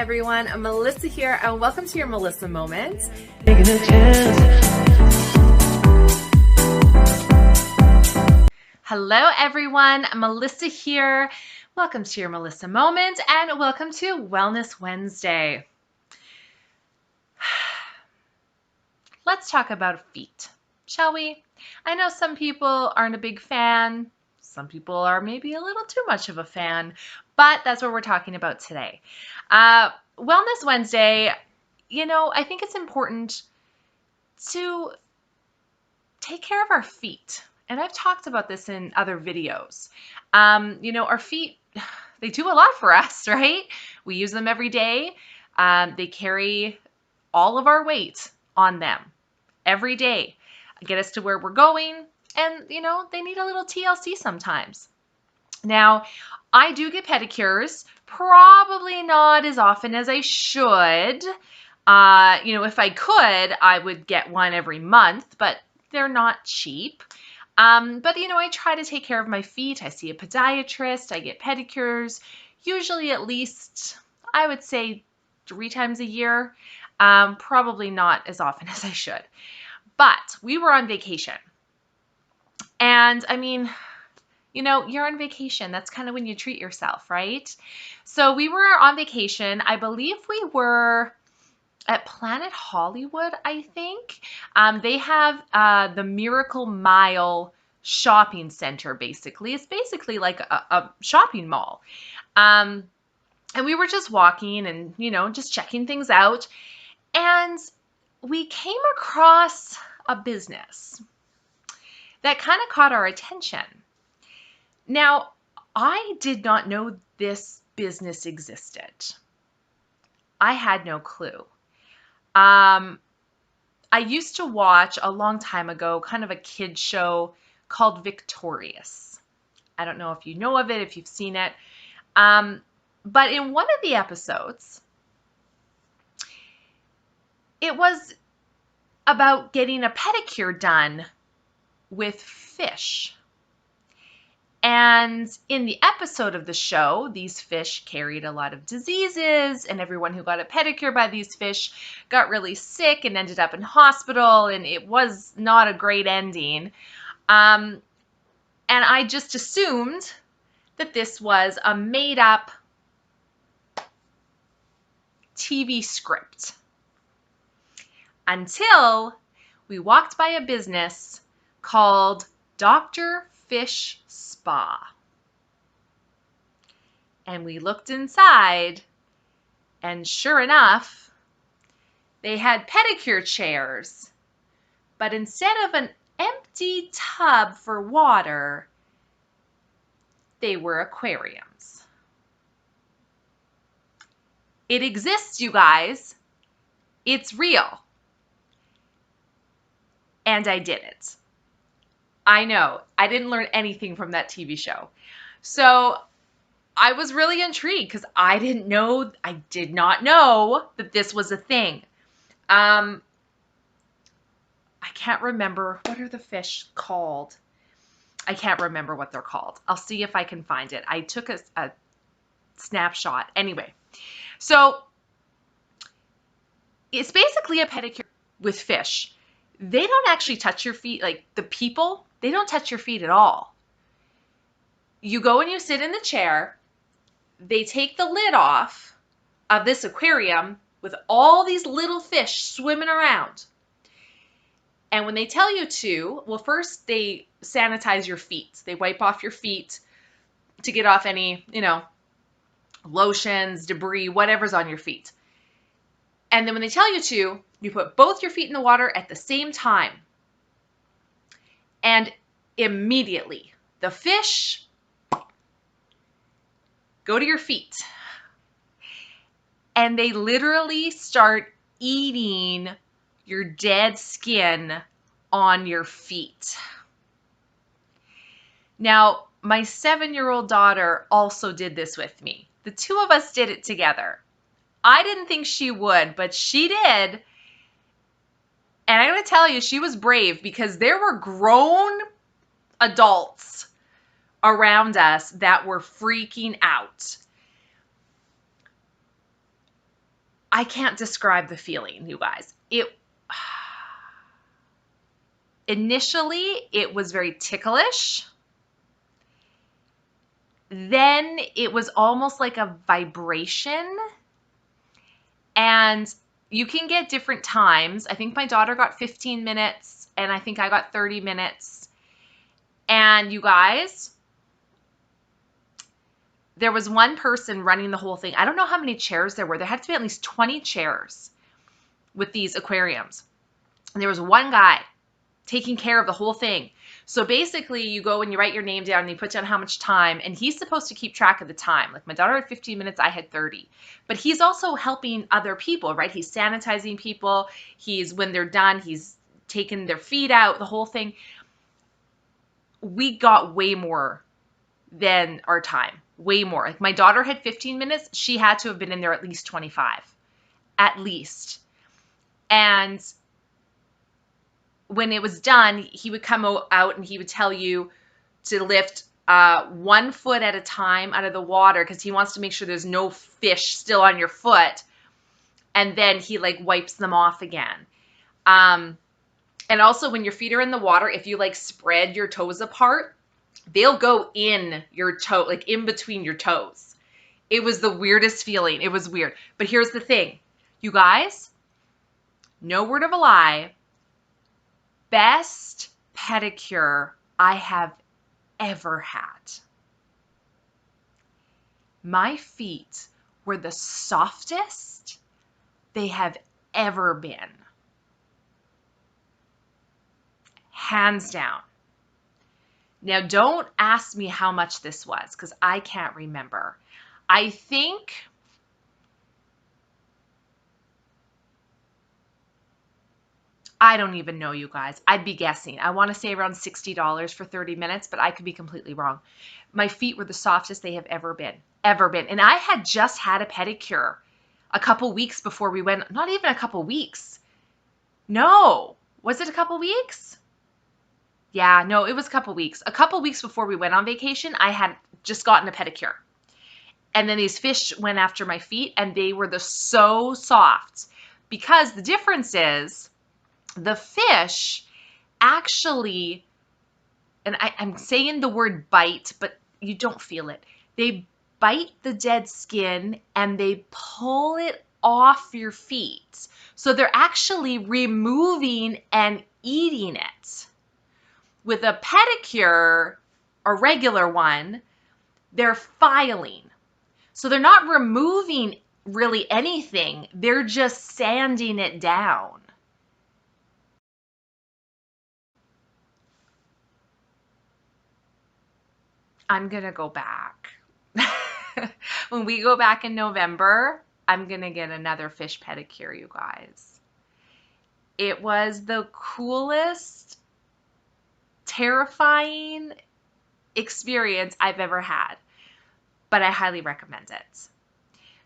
everyone, I'm Melissa here and welcome to your Melissa Moment. Hello everyone, Melissa here. Welcome to your Melissa Moment and welcome to Wellness Wednesday. Let's talk about feet, shall we? I know some people aren't a big fan. Some people are maybe a little too much of a fan, but that's what we're talking about today. Wellness Wednesday, I think it's important to take care of our feet. And I've talked about this in other videos. Our feet, they do a lot for us, right? We use them every day. They carry all of our weight on them every day, get us to where we're going. And, they need a little TLC sometimes. Now, I do get pedicures, probably not as often as I should. If I could, I would get one every month, but they're not cheap. I try to take care of my feet. I see a podiatrist, I get pedicures, usually at least, I would say 3 times a year. Probably not as often as I should. But we were on vacation. And you're on vacation. That's kind of when you treat yourself, right? So we were on vacation. I believe we were at Planet Hollywood, I think. They have the Miracle Mile shopping center, basically. It's basically like a shopping mall. And we were just walking and, just checking things out. And we came across a business that kind of caught our attention. Now, I did not know this business existed. I had no clue. I used to watch a long time ago kind of a kid show called Victorious. I don't know if you know of it, if you've seen it. But in one of the episodes, it was about getting a pedicure done with fish. And in the episode of the show, these fish carried a lot of diseases, and everyone who got a pedicure by these fish got really sick and ended up in hospital, and it was not a great ending. And I just assumed that this was a made-up TV script until we walked by a business called Dr. Fish Spa. And we looked inside, and sure enough, they had pedicure chairs, but instead of an empty tub for water, they were aquariums. It exists, you guys. It's real. And I did it. I know, I didn't learn anything from that TV show. So I was really intrigued because I did not know that this was a thing. I can't remember, what are the fish called? I can't remember what they're called. I'll see if I can find it. I took a snapshot. Anyway, so it's basically a pedicure with fish. They don't actually touch your feet, like the people, they don't touch your feet at all. You go and you sit in the chair. They take the lid off of this aquarium with all these little fish swimming around. And when they tell you to, well, first they sanitize your feet. They wipe off your feet to get off any, lotions, debris, whatever's on your feet. And then when they tell you to, you put both your feet in the water at the same time. And immediately, the fish go to your feet. And they literally start eating your dead skin on your feet. Now, my 7-year-old daughter also did this with me. The two of us did it together. I didn't think she would, but she did. And I'm going to tell you, she was brave because there were grown adults around us that were freaking out. I can't describe the feeling, you guys. Initially, it was very ticklish. Then it was almost like a vibration. And you can get different times. I think my daughter got 15 minutes and I think I got 30 minutes. And you guys, there was one person running the whole thing. I don't know how many chairs there were. There had to be at least 20 chairs with these aquariums. And there was one guy taking care of the whole thing. So basically you go and you write your name down and you put down how much time, and he's supposed to keep track of the time. Like my daughter had 15 minutes, I had 30. But he's also helping other people, right? He's sanitizing people. When they're done, he's taking their feet out, the whole thing. We got way more than our time, way more. Like my daughter had 15 minutes. She had to have been in there at least 25, at least. And when it was done, he would come out and he would tell you to lift 1 foot at a time out of the water because he wants to make sure there's no fish still on your foot. And then he like wipes them off again. And also when your feet are in the water, if you like spread your toes apart, they'll go in your toe, like in between your toes. It was the weirdest feeling. It was weird. But here's the thing, you guys, no word of a lie. Best pedicure I have ever had. My feet were the softest they have ever been. Hands down. Now, don't ask me how much this was because I can't remember. I think I don't even know, you guys. I'd be guessing. I want to say around $60 for 30 minutes, but I could be completely wrong. My feet were the softest they have ever been. Ever been. And I had just had a pedicure a couple weeks before we went. Not even a couple weeks. No. Was it a couple weeks? Yeah, no, it was a couple weeks. A couple weeks before we went on vacation, I had just gotten a pedicure. And then these fish went after my feet, and they were so soft. Because the difference is, the fish actually, and I'm saying the word bite, but you don't feel it. They bite the dead skin and they pull it off your feet. So they're actually removing and eating it. With a pedicure, a regular one, they're filing. So they're not removing really anything. They're just sanding it down. I'm going to go back. When we go back in November, I'm going to get another fish pedicure, you guys. It was the coolest, terrifying experience I've ever had, but I highly recommend it.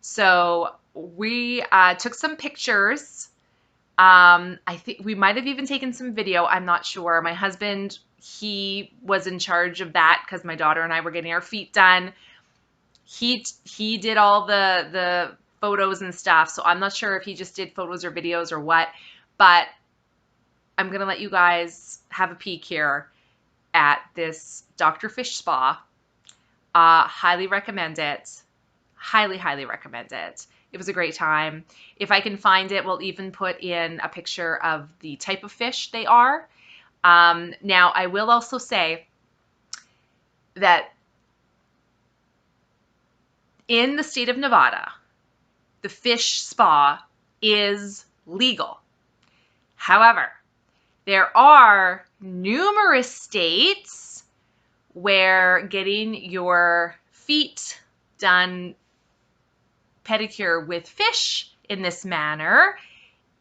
So we took some pictures. I think we might have even taken some video. I'm not sure. My husband, he was in charge of that because my daughter and I were getting our feet done. He did all the photos and stuff. So I'm not sure if he just did photos or videos or what, but I'm going to let you guys have a peek here at this Dr. Fish Spa. Highly recommend it. Highly, highly recommend it. It was a great time. If I can find it, we'll even put in a picture of the type of fish they are. Now, I will also say that in the state of Nevada, the fish spa is legal. However, there are numerous states where getting your feet done pedicure with fish in this manner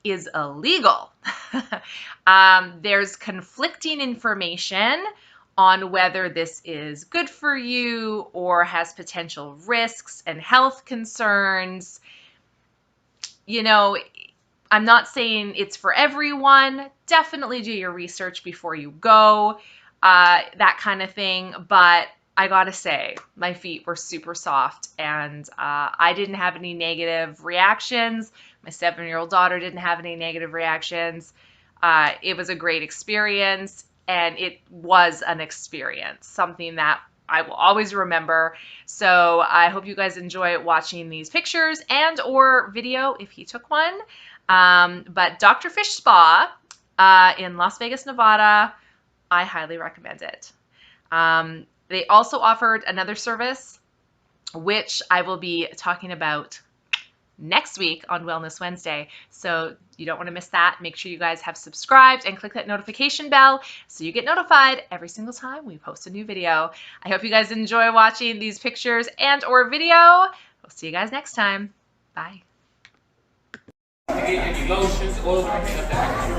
is illegal. There's conflicting information on whether this is good for you or has potential risks and health concerns. You know, I'm not saying it's for everyone. Definitely do your research before you go, that kind of thing. But I gotta say, my feet were super soft and I didn't have any negative reactions. My 7-year-old daughter didn't have any negative reactions. It was a great experience, and it was an experience, something that I will always remember. So I hope you guys enjoy watching these pictures and or video if he took one. But Dr. Fish Spa in Las Vegas, Nevada, I highly recommend it. They also offered another service, which I will be talking about next week on Wellness Wednesday. So you don't want to miss that. Make sure you guys have subscribed and click that notification bell so you get notified every single time we post a new video. I hope you guys enjoy watching these pictures and or video. We'll see you guys next time. Bye. Hello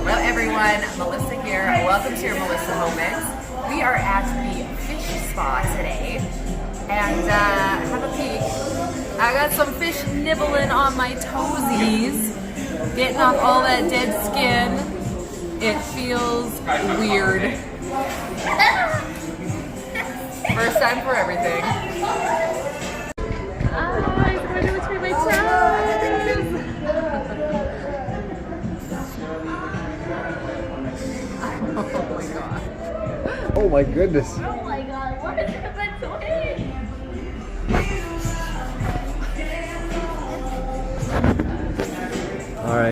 everyone, Melissa here. Welcome to your Melissa Moment. We are at the fish spa today and have a peek. I got some fish nibbling on my toesies, getting off all that dead skin. It feels weird. First time for everything. I'm going to between my toes. Oh my god. Oh my goodness.